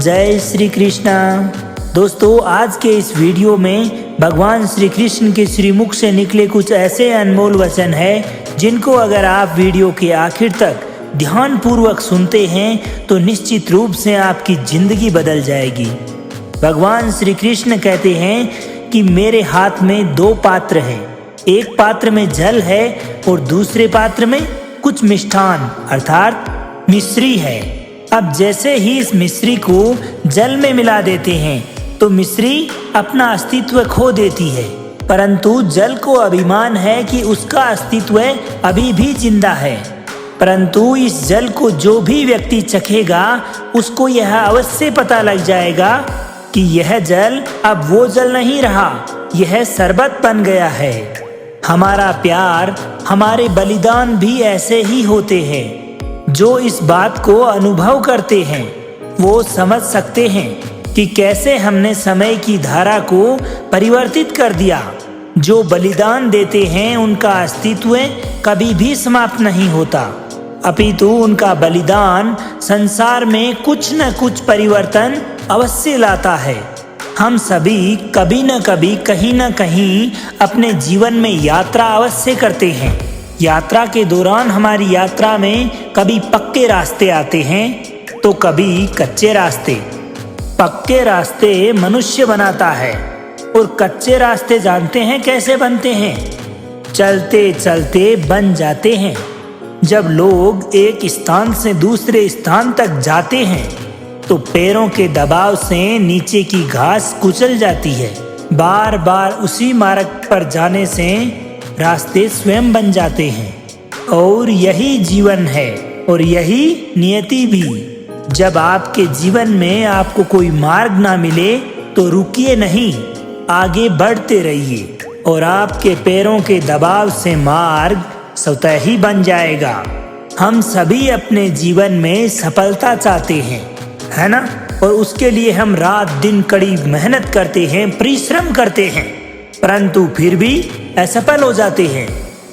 जय श्री कृष्णा। दोस्तों, आज के इस वीडियो में भगवान श्री कृष्ण के श्रीमुख से निकले कुछ ऐसे अनमोल वचन है जिनको अगर आप वीडियो के आखिर तक ध्यान पूर्वक सुनते हैं तो निश्चित रूप से आपकी जिंदगी बदल जाएगी। भगवान श्री कृष्ण कहते हैं कि मेरे हाथ में दो पात्र हैं, एक पात्र में जल है और दूसरे पात्र में कुछ मिष्ठान अर्थात मिश्री है। अब जैसे ही इस मिश्री को जल में मिला देते हैं तो मिश्री अपना अस्तित्व खो देती है, परंतु जल को अभिमान है कि उसका अस्तित्व अभी भी जिंदा है। परंतु इस जल को जो भी व्यक्ति चखेगा उसको यह अवश्य पता लग जाएगा कि यह जल अब वो जल नहीं रहा, यह शरबत बन गया है। हमारा प्यार, हमारे बलिदान भी ऐसे ही होते हैं। जो इस बात को अनुभव करते हैं वो समझ सकते हैं कि कैसे हमने समय की धारा को परिवर्तित कर दिया। जो बलिदान देते हैं उनका अस्तित्व कभी भी समाप्त नहीं होता, अपितु उनका बलिदान संसार में कुछ न कुछ परिवर्तन अवश्य लाता है। हम सभी कभी न कभी कहीं न कहीं अपने जीवन में यात्रा अवश्य करते हैं। यात्रा के दौरान हमारी यात्रा में कभी पक्के रास्ते आते हैं तो कभी कच्चे रास्ते। पक्के रास्ते मनुष्य बनाता है और कच्चे रास्ते जानते हैं कैसे बनते हैं? चलते चलते बन जाते हैं। जब लोग एक स्थान से दूसरे स्थान तक जाते हैं तो पैरों के दबाव से नीचे की घास कुचल जाती है। बार बार उसी मार्ग पर जाने से रास्ते स्वयं बन जाते हैं। और यही जीवन है और यही नियति भी। जब आपके जीवन में आपको कोई मार्ग ना मिले तो रुकिए नहीं, आगे बढ़ते रहिए और आपके पैरों के दबाव से मार्ग स्वतः ही बन जाएगा। हम सभी अपने जीवन में सफलता चाहते हैं, है ना? और उसके लिए हम रात दिन कड़ी मेहनत करते हैं, परिश्रम करते हैं, परंतु फिर भी असफल हो जाते हैं।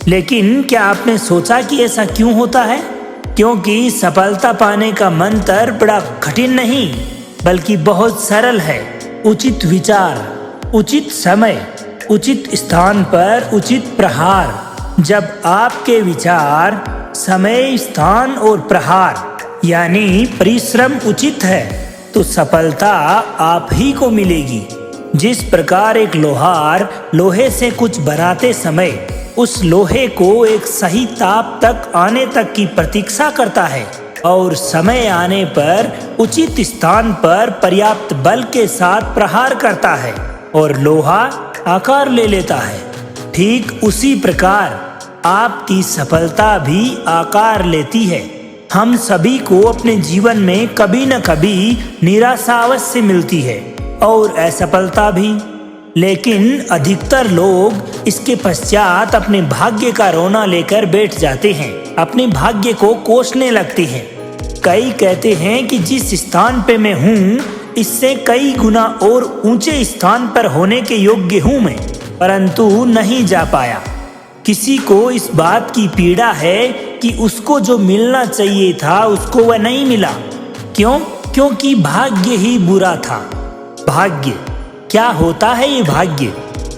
लेकिन क्या आपने सोचा कि ऐसा क्यों होता है? क्योंकि सफलता पाने का मंत्र बड़ा कठिन नहीं बल्कि बहुत सरल है। उचित विचार, उचित समय, उचित स्थान पर उचित प्रहार। जब आपके विचार, समय, स्थान और प्रहार यानी परिश्रम उचित है तो सफलता आप ही को मिलेगी। जिस प्रकार एक लोहार लोहे से कुछ बनाते समय उस लोहे को एक सही ताप तक आने तक की प्रतीक्षा करता है और समय आने पर उचित स्थान पर पर्याप्त बल के साथ प्रहार करता है और लोहा आकार ले लेता है, ठीक उसी प्रकार आपकी सफलता भी आकार लेती है। हम सभी को अपने जीवन में कभी न कभी निराशा अवश्य मिलती है और असफलता भी, लेकिन अधिकतर लोग इसके पश्चात अपने भाग्य का रोना लेकर बैठ जाते हैं, अपने भाग्य को कोसने लगते हैं। कई कहते हैं कि जिस स्थान पे मैं हूँ इससे कई गुना और ऊंचे स्थान पर होने के योग्य हूँ मैं, परंतु नहीं जा पाया। किसी को इस बात की पीड़ा है कि उसको जो मिलना चाहिए था उसको वह नहीं मिला। क्यों? क्योंकि भाग्य ही बुरा था। भाग्य क्या होता है? ये भाग्य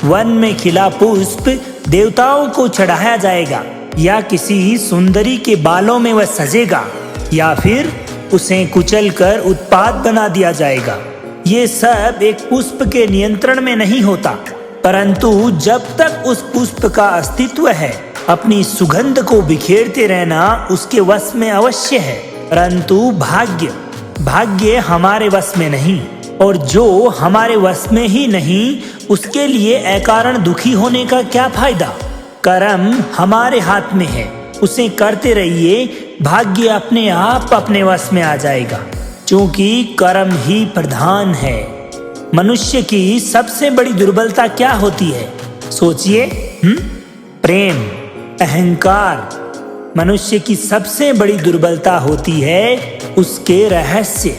वन में खिला पुष्प देवताओं को चढ़ाया जाएगा, या किसी सुंदरी के बालों में वह सजेगा, या फिर उसे कुचलकर उत्पात बना दिया जाएगा। ये सब एक पुष्प के नियंत्रण में नहीं होता, परंतु जब तक उस पुष्प का अस्तित्व है अपनी सुगंध को बिखेरते रहना उसके वश में अवश्य है। परंतु भाग्य हमारे वश में नहीं, और जो हमारे वश में ही नहीं उसके लिए अकारण दुखी होने का क्या फायदा? कर्म हमारे हाथ में है, उसे करते रहिए, भाग्य अपने आप अपने वश में आ जाएगा, क्योंकि कर्म ही प्रधान है। मनुष्य की सबसे बड़ी दुर्बलता क्या होती है? सोचिए। प्रेम, अहंकार। मनुष्य की सबसे बड़ी दुर्बलता होती है उसके रहस्य।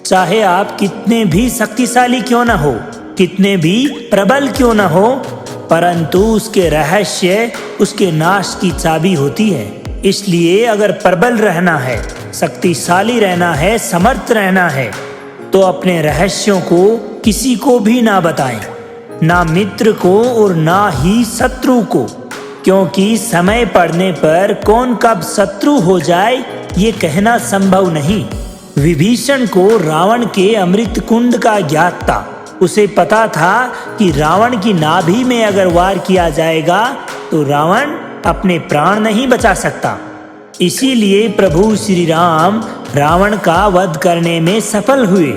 चाहे आप कितने भी शक्तिशाली क्यों न हो, कितने भी प्रबल क्यों न हो, परंतु उसके रहस्य उसके नाश की चाबी होती है। इसलिए अगर प्रबल रहना है, शक्तिशाली रहना है, समर्थ रहना है तो अपने रहस्यों को किसी को भी ना बताएं, ना मित्र को और ना ही शत्रु को, क्योंकि समय पड़ने पर कौन कब शत्रु हो जाए ये कहना संभव नहीं। विभीषण को रावण के अमृत कुंड का ज्ञात था। उसे पता था कि रावण की नाभि में अगर वार किया जाएगा तो रावण अपने प्राण नहीं बचा सकता। इसीलिए प्रभु श्री राम रावण का वध करने में सफल हुए।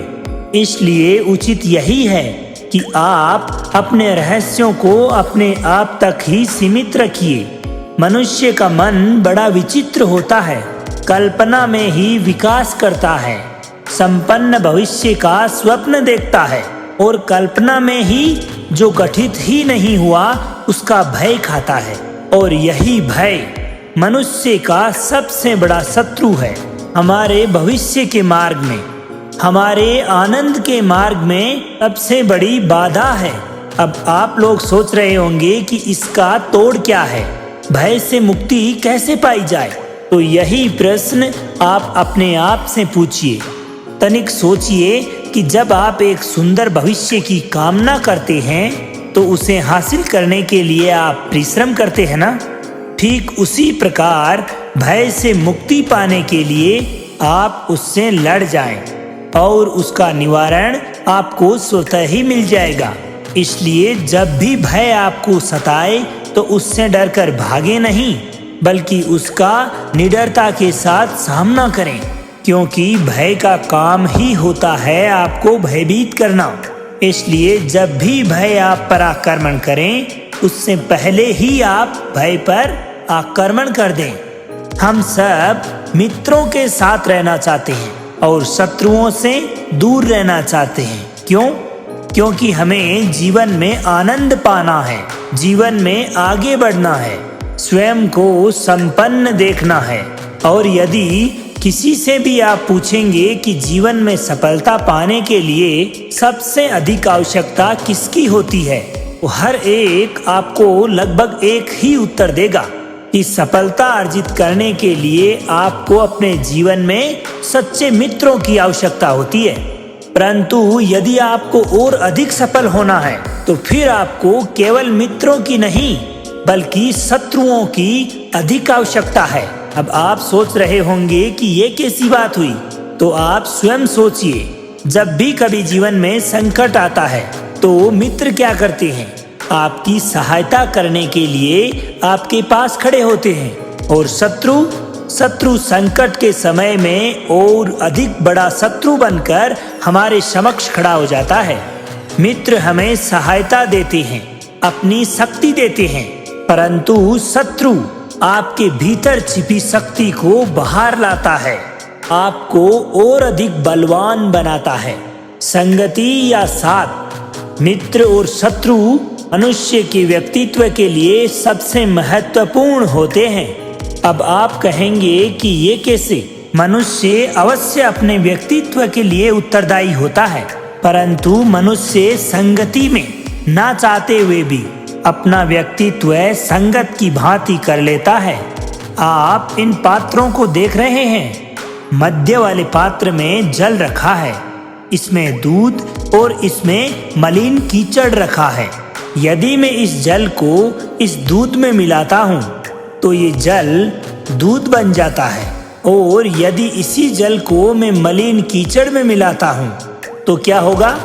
इसलिए उचित यही है कि आप अपने रहस्यों को अपने आप तक ही सीमित रखिए। मनुष्य का मन बड़ा विचित्र होता है, कल्पना में ही विकास करता है, संपन्न भविष्य का स्वप्न देखता है और कल्पना में ही जो गठित ही नहीं हुआ उसका भय खाता है। और यही भय मनुष्य का सबसे बड़ा शत्रु है। हमारे भविष्य के मार्ग में, हमारे आनंद के मार्ग में सबसे बड़ी बाधा है। अब आप लोग सोच रहे होंगे कि इसका तोड़ क्या है, भय से मुक्ति कैसे पाई जाए। तो यही प्रश्न आप अपने आप से पूछिए। तनिक सोचिए कि जब आप एक सुंदर भविष्य की कामना करते हैं तो उसे हासिल करने के लिए आप परिश्रम करते हैं ना। ठीक उसी प्रकार भय से मुक्ति पाने के लिए आप उससे लड़ जाएं और उसका निवारण आपको स्वतः ही मिल जाएगा। इसलिए जब भी भय आपको सताए तो उससे डरकर भागे नहीं, बल्कि उसका निडरता के साथ सामना करें, क्योंकि भय का काम ही होता है आपको भयभीत करना। इसलिए जब भी भय आप पर आक्रमण करें उससे पहले ही आप भय पर आक्रमण कर दें। हम सब मित्रों के साथ रहना चाहते हैं और शत्रुओं से दूर रहना चाहते हैं। क्यों? क्योंकि हमें जीवन में आनंद पाना है, जीवन में आगे बढ़ना है, स्वयं को संपन्न देखना है। और यदि किसी से भी आप पूछेंगे कि जीवन में सफलता पाने के लिए सबसे अधिक आवश्यकता किसकी होती है, तो हर एक आपको लगभग एक ही उत्तर देगा कि सफलता अर्जित करने के लिए आपको अपने जीवन में सच्चे मित्रों की आवश्यकता होती है। परंतु यदि आपको और अधिक सफल होना है तो फिर आपको केवल मित्रों की नहीं बल्कि शत्रुओं की अधिक आवश्यकता है। अब आप सोच रहे होंगे कि ये कैसी बात हुई, तो आप स्वयं सोचिए। जब भी कभी जीवन में संकट आता है तो मित्र क्या करते हैं? आपकी सहायता करने के लिए आपके पास खड़े होते हैं। और शत्रु संकट के समय में और अधिक बड़ा शत्रु बनकर हमारे समक्ष खड़ा हो जाता है। मित्र हमें सहायता देते हैं, अपनी शक्ति देते हैं, परंतु शत्रु आपके भीतर छिपी शक्ति को बाहर लाता है, आपको और अधिक बलवान बनाता है। संगति या साथ, मित्र और शत्रु मनुष्य के व्यक्तित्व के लिए सबसे महत्वपूर्ण होते हैं। अब आप कहेंगे कि ये कैसे? मनुष्य अवश्य अपने व्यक्तित्व के लिए उत्तरदायी होता है, परंतु मनुष्य संगति में ना चाहते हुए भी अपना व्यक्तित्व संगत की भांति कर लेता है। आप इन पात्रों को देख रहे हैं। मध्य वाले पात्र में जल रखा है, इसमें दूध और इसमें मलिन कीचड़ रखा है। यदि मैं इस जल को इस दूध में मिलाता हूँ तो ये जल दूध बन जाता है, और यदि इसी जल को मैं मलिन कीचड़ में मिलाता हूँ तो क्या होगा?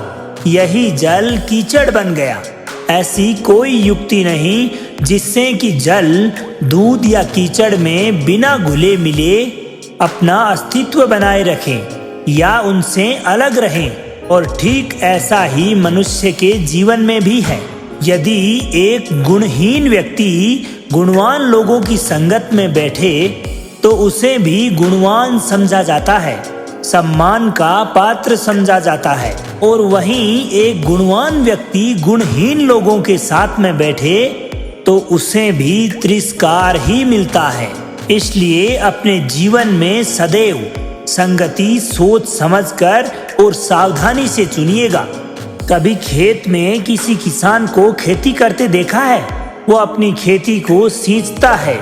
यही जल कीचड़ बन गया। ऐसी कोई युक्ति नहीं जिससे कि जल दूध या कीचड़ में बिना घुले मिले अपना अस्तित्व बनाए रखें या उनसे अलग रहें। और ठीक ऐसा ही मनुष्य के जीवन में भी है। यदि एक गुणहीन व्यक्ति गुणवान लोगों की संगत में बैठे तो उसे भी गुणवान समझा जाता है, सम्मान का पात्र समझा जाता है। और वहीं एक गुणवान व्यक्ति गुणहीन लोगों के साथ में बैठे तो उसे भी तिरस्कार ही मिलता है। इसलिए अपने जीवन में सदैव संगति सोच समझकर और सावधानी से चुनिएगा। कभी खेत में किसी किसान को खेती करते देखा है? वो अपनी खेती को सींचता है,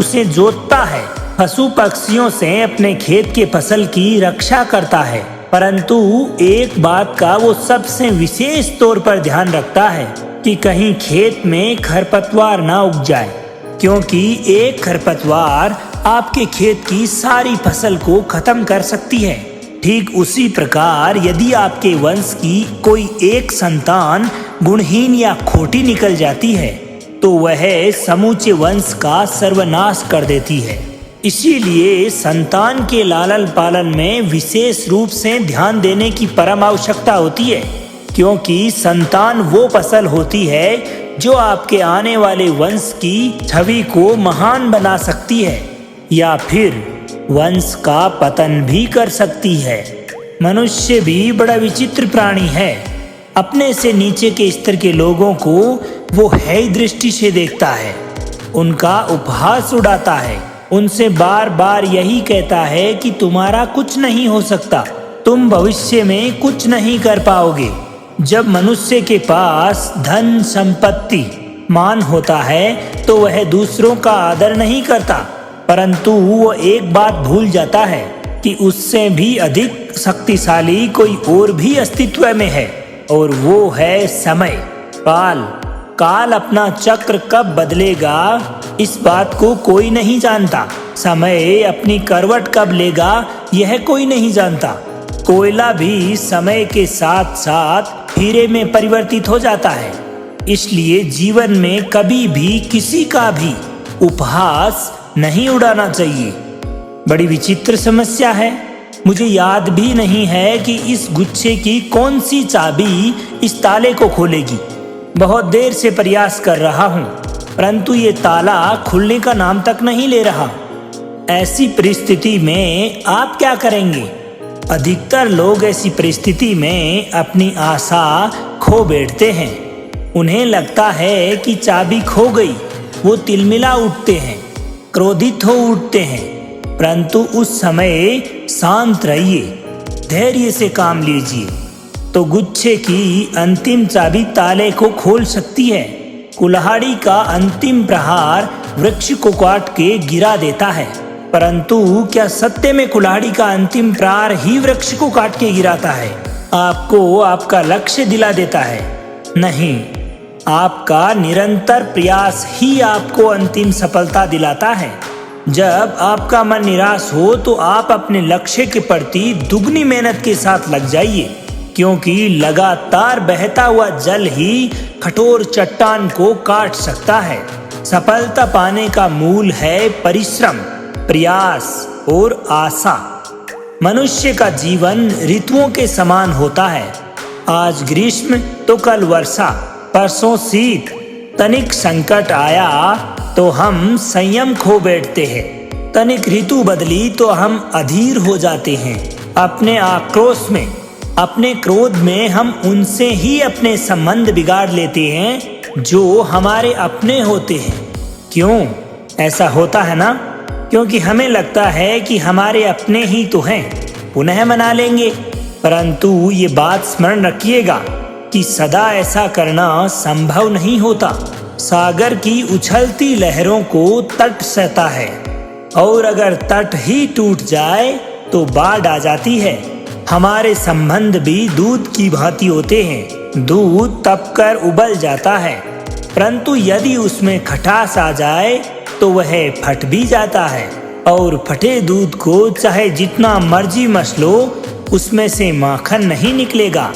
उसे जोतता है, पशु पक्षियों से अपने खेत के फसल की रक्षा करता है परंतु एक बात का वो सबसे विशेष तौर पर ध्यान रखता है कि कहीं खेत में खरपतवार ना उग जाए, क्योंकि एक खरपतवार आपके खेत की सारी फसल को खत्म कर सकती है। ठीक उसी प्रकार यदि आपके वंश की कोई एक संतान गुणहीन या खोटी निकल जाती है तो वह समूचे वंश का सर्वनाश कर देती है। इसीलिए संतान के लालन पालन में विशेष रूप से ध्यान देने की परम आवश्यकता होती है, क्योंकि संतान वो फसल होती है जो आपके आने वाले वंश की छवि को महान बना सकती है या फिर वंश का पतन भी कर सकती है। मनुष्य भी बड़ा विचित्र प्राणी है। अपने से नीचे के स्तर के लोगों को वो हेय दृष्टि से देखता है, उनका उपहास उड़ाता है, उनसे बार बार यही कहता है कि तुम्हारा कुछ नहीं हो सकता, तुम भविष्य में कुछ नहीं कर पाओगे। जब मनुष्य के पास धन संपत्ति मान होता है तो वह दूसरों का आदर नहीं करता, परंतु वो एक बात भूल जाता है कि उससे भी अधिक शक्तिशाली कोई और भी अस्तित्व में है, और वो है समय। काल अपना चक्र कब बदलेगा इस बात को कोई नहीं जानता। समय अपनी करवट कब लेगा यह कोई नहीं जानता। कोयला भी समय के साथ साथ हीरे में परिवर्तित हो जाता है। इसलिए जीवन में कभी भी किसी का भी उपहास नहीं उड़ाना चाहिए। बड़ी विचित्र समस्या है। मुझे याद भी नहीं है कि इस गुच्छे की कौन सी चाबी इस ताले को खोलेगी। बहुत देर से प्रयास कर रहा हूँ, परंतु ये ताला खुलने का नाम तक नहीं ले रहा। ऐसी परिस्थिति में आप क्या करेंगे? अधिकतर लोग ऐसी परिस्थिति में अपनी आशा खो बैठते हैं। उन्हें लगता है कि चाबी खो गई। वो तिलमिला उठते हैं, क्रोधित हो उठते हैं, परंतु उस समय शांत रहिए, धैर्य से काम लीजिए, तो गुच्छे की अंतिम चाबी ताले को खोल सकती है। कुल्हाड़ी का अंतिम प्रहार वृक्ष को काट के गिरा देता है, परंतु क्या सत्य में कुल्हाड़ी का अंतिम प्रहार ही वृक्ष को काट के गिराता है? आपको आपका लक्ष्य दिला देता है? नहीं, आपका निरंतर प्रयास ही आपको अंतिम सफलता दिलाता है। जब आपका मन निराश हो तो आप अपने लक्ष्य के प्रति दुगनी मेहनत के साथ लग जाइए, क्योंकि लगातार बहता हुआ जल ही कठोर चट्टान को काट सकता है। सफलता पाने का मूल है परिश्रम, प्रयास और आशा। मनुष्य का जीवन ऋतुओं के समान होता है। आज ग्रीष्म तो कल वर्षा, परसों शीत। तनिक संकट आया तो हम संयम खो बैठते हैं, तनिक ऋतु बदली तो हम अधीर हो जाते हैं। अपने आक्रोश में, अपने क्रोध में हम उनसे ही अपने संबंध बिगाड़ लेते हैं जो हमारे अपने होते हैं। क्यों ऐसा होता है ना? क्योंकि हमें लगता है कि हमारे अपने ही तो हैं, पुनः मना लेंगे। परंतु ये बात स्मरण रखिएगा कि सदा ऐसा करना संभव नहीं होता। सागर की उछलती लहरों को तट सहता है, और अगर तट ही टूट जाए तो बाढ़ आ जाती है। हमारे संबंध भी दूध की भांति होते हैं। दूध तपकर उबल जाता है, परंतु यदि उसमें खटास आ जाए तो वह फट भी जाता है, और फटे दूध को चाहे जितना मर्जी मसलो उसमें से माखन नहीं निकलेगा।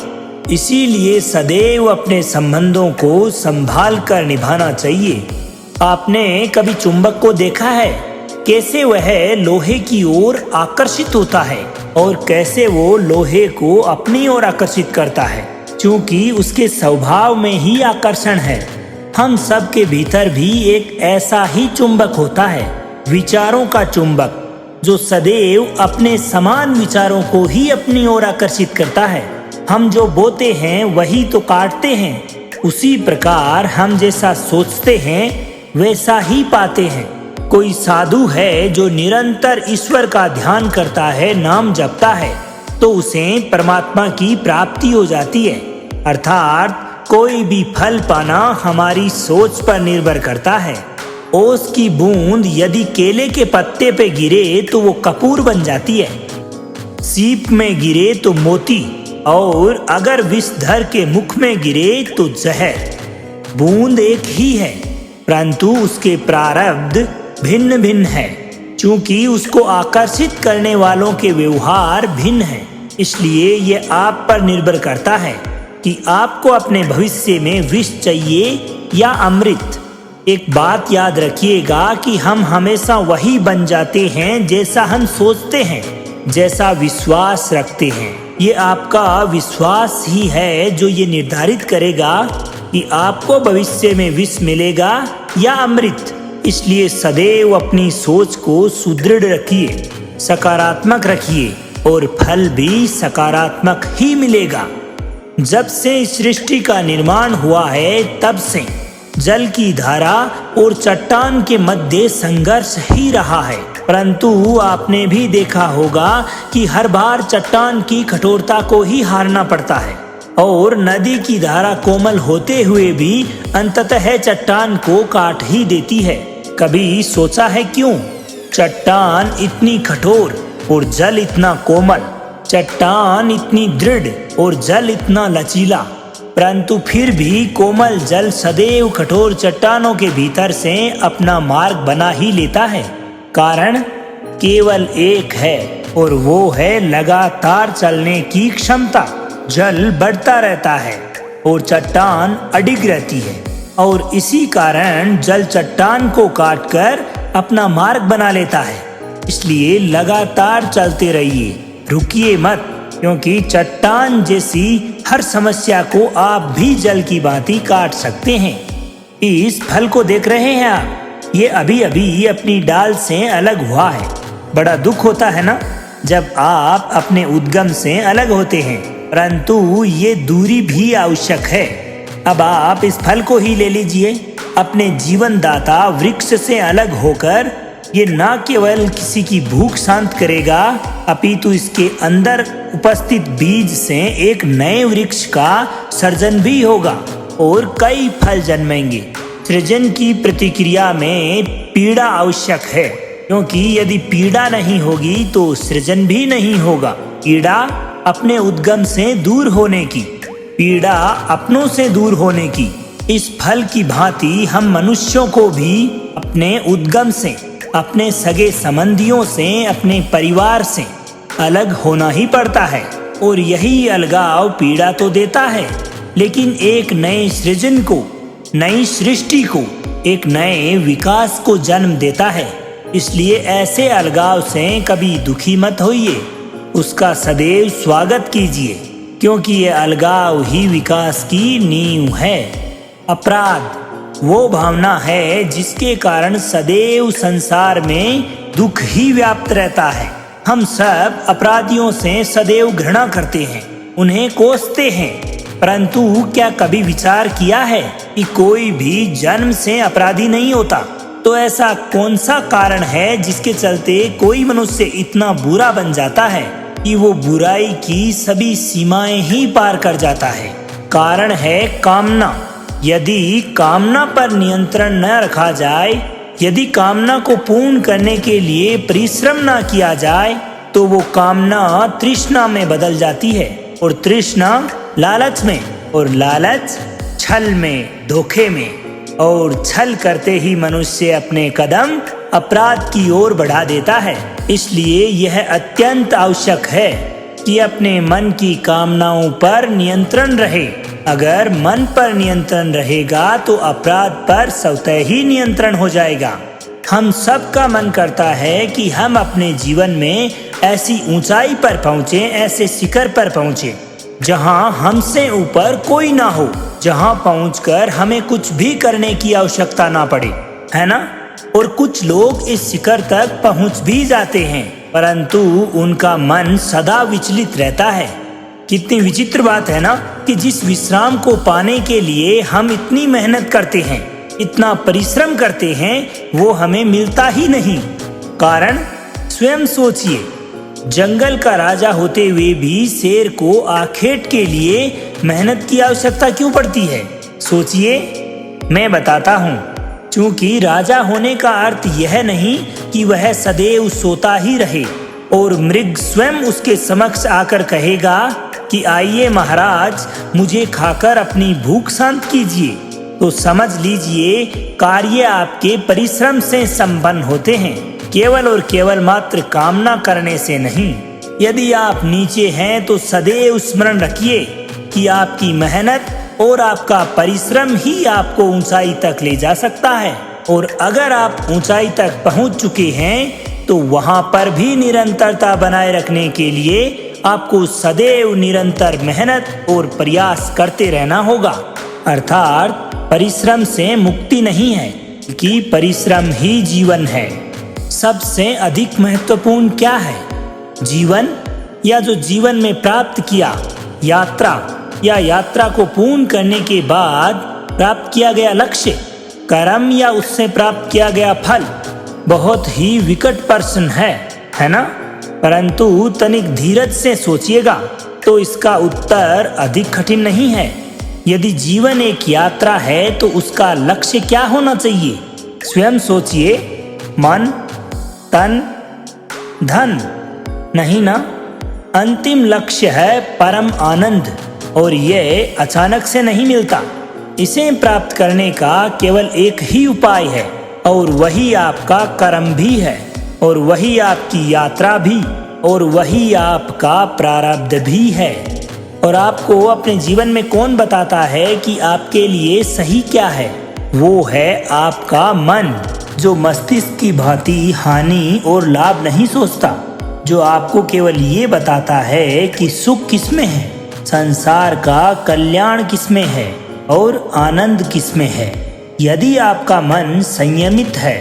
इसीलिए सदैव अपने संबंधों को संभाल कर निभाना चाहिए। आपने कभी चुंबक को देखा है? कैसे वह लोहे की ओर आकर्षित होता है और कैसे वो लोहे को अपनी ओर आकर्षित करता है, क्योंकि उसके स्वभाव में ही आकर्षण है। हम सब के भीतर भी एक ऐसा ही चुंबक होता है, विचारों का चुंबक, जो सदैव अपने समान विचारों को ही अपनी ओर आकर्षित करता है। हम जो बोते हैं वही तो काटते हैं। उसी प्रकार हम जैसा सोचते हैं वैसा ही पाते हैं। कोई साधु है जो निरंतर ईश्वर का ध्यान करता है, नाम जपता है, तो उसे परमात्मा की प्राप्ति हो जाती है। अर्थात कोई भी फल पाना हमारी सोच पर निर्भर करता है। ओस की बूंद यदि केले के पत्ते पे गिरे तो वो कपूर बन जाती है। सीप में गिरे तो मोती, और अगर विषधर के मुख में गिरे तो जहर। बूंद एक ही है, परंतु उसके प्रारब्ध भिन्न भिन्न है, क्योंकि उसको आकर्षित करने वालों के व्यवहार भिन्न हैं। इसलिए ये आप पर निर्भर करता है कि आपको अपने भविष्य में विष चाहिए या अमृत। एक बात याद रखिएगा कि हम हमेशा वही बन जाते हैं जैसा हम सोचते हैं, जैसा विश्वास रखते हैं। ये आपका विश्वास ही है जो ये निर्धारित करेगा कि आपको भविष्य में विष मिलेगा या अमृत। इसलिए सदैव अपनी सोच को सुदृढ़ रखिए, सकारात्मक रखिए, और फल भी सकारात्मक ही मिलेगा। जब से इस सृष्टि का निर्माण हुआ है तब से जल की धारा और चट्टान के मध्य संघर्ष ही रहा है, परंतु आपने भी देखा होगा कि हर बार चट्टान की कठोरता को ही हारना पड़ता है, और नदी की धारा कोमल होते हुए भी अंततः चट्टान को काट ही देती है। कभी सोचा है क्यों चट्टान इतनी कठोर और जल इतना कोमल, चट्टान इतनी दृढ़ और जल इतना लचीला, परंतु फिर भी कोमल जल सदैव कठोर चट्टानों के भीतर से अपना मार्ग बना ही लेता है। कारण केवल एक है, और वो है लगातार चलने की क्षमता। जल बढ़ता रहता है और चट्टान अडिग रहती है, और इसी कारण जल चट्टान को काटकर अपना मार्ग बना लेता है। इसलिए लगातार चलते रहिए, रुकिए मत, क्योंकि चट्टान जैसी हर समस्या को आप भी जल की भांति काट सकते हैं। इस फल को देख रहे हैं आप, ये अभी अभी अपनी डाल से अलग हुआ है। बड़ा दुख होता है ना जब आप अपने उद्गम से अलग होते हैं, परंतु ये दूरी भी आवश्यक है। अब आप इस फल को ही ले लीजिए। अपने जीवन दाता वृक्ष से अलग होकर ये न केवल किसी की भूख शांत करेगा, अपितु इसके अंदर उपस्थित बीज से एक नए वृक्ष का सर्जन भी होगा और कई फल जन्मेंगे। सृजन की प्रतिक्रिया में पीड़ा आवश्यक है, क्योंकि यदि पीड़ा नहीं होगी तो सृजन भी नहीं होगा। पीड़ा अपने उद्गम से दूर होने की, पीड़ा अपनों से दूर होने की। इस फल की भांति हम मनुष्यों को भी अपने उद्गम से, अपने सगे संबंधियों से, अपने परिवार से अलग होना ही पड़ता है, और यही अलगाव पीड़ा तो देता है, लेकिन एक नए सृजन को, नई सृष्टि को, एक नए विकास को जन्म देता है। इसलिए ऐसे अलगाव से कभी दुखी मत होइए, उसका सदैव स्वागत कीजिए, क्योंकि ये अलगाव ही विकास की नींव है। अपराध वो भावना है जिसके कारण सदैव संसार में दुख ही व्याप्त रहता है। हम सब अपराधियों से सदैव घृणा करते हैं, उन्हें कोसते हैं, परंतु क्या कभी विचार किया है कि कोई भी जन्म से अपराधी नहीं होता? तो ऐसा कौन सा कारण है जिसके चलते कोई मनुष्य इतना बुरा बन जाता है कि वो बुराई की सभी सीमाएं ही पार कर जाता है? कारण है कामना। यदि कामना पर नियंत्रण न रखा जाए, यदि कामना को पूर्ण करने के लिए परिश्रम न किया जाए, तो वो कामना तृष्णा में बदल जाती है, और तृष्णा लालच में, और लालच छल में, धोखे में, और छल करते ही मनुष्य अपने कदम अपराध की ओर बढ़ा देता है। इसलिए यह अत्यंत आवश्यक है कि अपने मन की कामनाओं पर नियंत्रण रहे। अगर मन पर नियंत्रण रहेगा तो अपराध पर स्वतः ही नियंत्रण हो जाएगा। हम सब का मन करता है कि हम अपने जीवन में ऐसी ऊंचाई पर पहुंचे, ऐसे शिखर पर पहुंचे जहां हमसे ऊपर कोई ना हो, जहां पहुंचकर हमें कुछ भी करने की आवश्यकता ना पड़े, है ना? और कुछ लोग इस शिखर तक पहुंच भी जाते हैं, परंतु उनका मन सदा विचलित रहता है। कितनी विचित्र बात है ना कि जिस विश्राम को पाने के लिए हम इतनी मेहनत करते हैं, इतना परिश्रम करते हैं, वो हमें मिलता ही नहीं। कारण स्वयं सोचिए, जंगल का राजा होते हुए भी शेर को आखेट के लिए मेहनत की आवश्यकता क्यों पड़ती है? सोचिए, मैं बताता हूँ। क्योंकि राजा होने का अर्थ यह नहीं कि वह सदैव सोता ही रहे और मृग स्वयं उसके समक्ष आकर कहेगा कि आइए महाराज, मुझे खाकर अपनी भूख शांत कीजिए, तो समझ लीजिए कार्य आपके परिश्रम से संपन्न होते हैं, केवल और केवल मात्र कामना करने से नहीं। यदि आप नीचे हैं तो सदैव स्मरण रखिए कि आपकी मेहनत और आपका परिश्रम ही आपको ऊंचाई तक ले जा सकता है, और अगर आप ऊंचाई तक पहुंच चुके हैं तो वहां पर भी निरंतरता बनाए रखने के लिए आपको सदैव निरंतर मेहनत और प्रयास करते रहना होगा। अर्थात परिश्रम से मुक्ति नहीं है, कि परिश्रम ही जीवन है। सबसे अधिक महत्वपूर्ण क्या है? जीवन, या जो जीवन में प्राप्त किया, यात्रा या यात्रा को पूर्ण करने के बाद प्राप्त किया गया लक्ष्य, कर्म या उससे प्राप्त किया गया फल बहुत ही विकट प्रश्न है ना? परंतु तनिक धीरज से सोचिएगा तो इसका उत्तर अधिक कठिन नहीं है। यदि जीवन एक यात्रा है तो उसका लक्ष्य क्या होना चाहिए? स्वयं सोचिए। मन, तन, धन नहीं ना? अंतिम लक्ष्य है परम आनंद, और ये अचानक से नहीं मिलता। इसे प्राप्त करने का केवल एक ही उपाय है, और वही आपका कर्म भी है, और वही आपकी यात्रा भी, और वही आपका प्रारब्ध भी है। और आपको अपने जीवन में कौन बताता है कि आपके लिए सही क्या है? वो है आपका मन, जो मस्तिष्क की भांति हानि और लाभ नहीं सोचता, जो आपको केवल ये बताता है कि सुख किसमें है, संसार का कल्याण किसमें है और आनंद किसमें है। यदि आपका मन संयमित है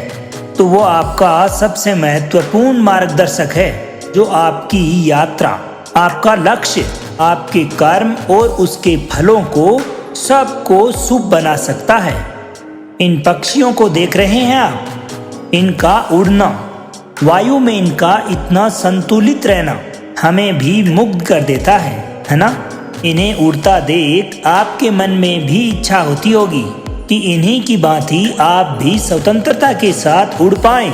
तो वो आपका सबसे महत्वपूर्ण मार्गदर्शक है, जो आपकी यात्रा, आपका लक्ष्य, आपके कर्म और उसके फलों को सबको शुभ बना सकता है। इन पक्षियों को देख रहे हैं आप? इनका उड़ना, वायु में इनका इतना संतुलित रहना हमें भी मुग्ध कर देता है ना? इन्हें उड़ता देख आपके मन में भी इच्छा होती होगी कि इन्हीं की भांति आप भी स्वतंत्रता के साथ उड़ पाएं।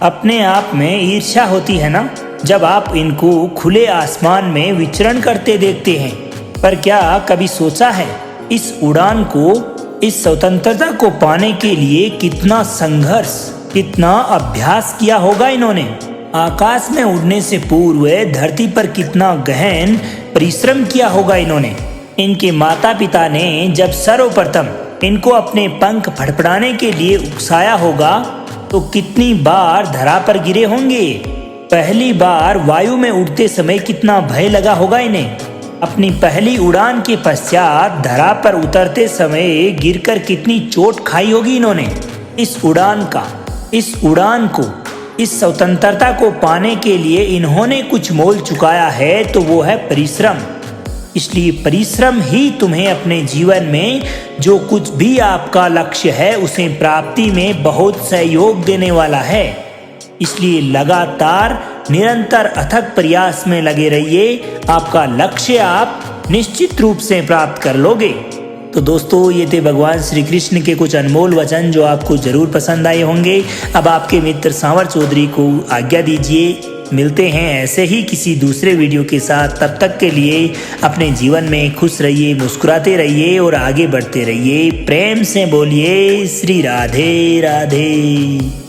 अपने आप में ईर्ष्या होती है ना, जब आप इनको खुले आसमान में विचरण करते देखते हैं। पर क्या कभी सोचा है इस उड़ान को, इस स्वतंत्रता को पाने के लिए कितना संघर्ष, कितना अभ्यास किया होगा इन्होंने? आकाश में उड़ने से पूर्व धरती पर कितना गहन परिश्रम किया होगा इन्होंने। इनके माता पिता ने जब सर्वप्रथम इनको अपने पंख फड़फड़ाने के लिए उकसाया होगा तो कितनी बार धरा पर गिरे होंगे। पहली बार वायु में उड़ते समय कितना भय लगा होगा इन्हें। अपनी पहली उड़ान के पश्चात धरा पर उतरते समय गिरकर कितनी चोट खाई होगी इन्होंने। इस उड़ान को, इस स्वतंत्रता को पाने के लिए इन्होंने कुछ मोल चुकाया है, तो वो है परिश्रम। इसलिए परिश्रम ही तुम्हें अपने जीवन में जो कुछ भी आपका लक्ष्य है उसे प्राप्ति में बहुत सहयोग देने वाला है। इसलिए लगातार निरंतर अथक प्रयास में लगे रहिए, आपका लक्ष्य आप निश्चित रूप से प्राप्त कर लोगे। तो दोस्तों, ये थे भगवान श्री कृष्ण के कुछ अनमोल वचन जो आपको जरूर पसंद आए होंगे। अब आपके मित्र सांवर चौधरी को आज्ञा दीजिए। मिलते हैं ऐसे ही किसी दूसरे वीडियो के साथ। तब तक के लिए अपने जीवन में खुश रहिए, मुस्कुराते रहिए और आगे बढ़ते रहिए। प्रेम से बोलिए श्री राधे राधे।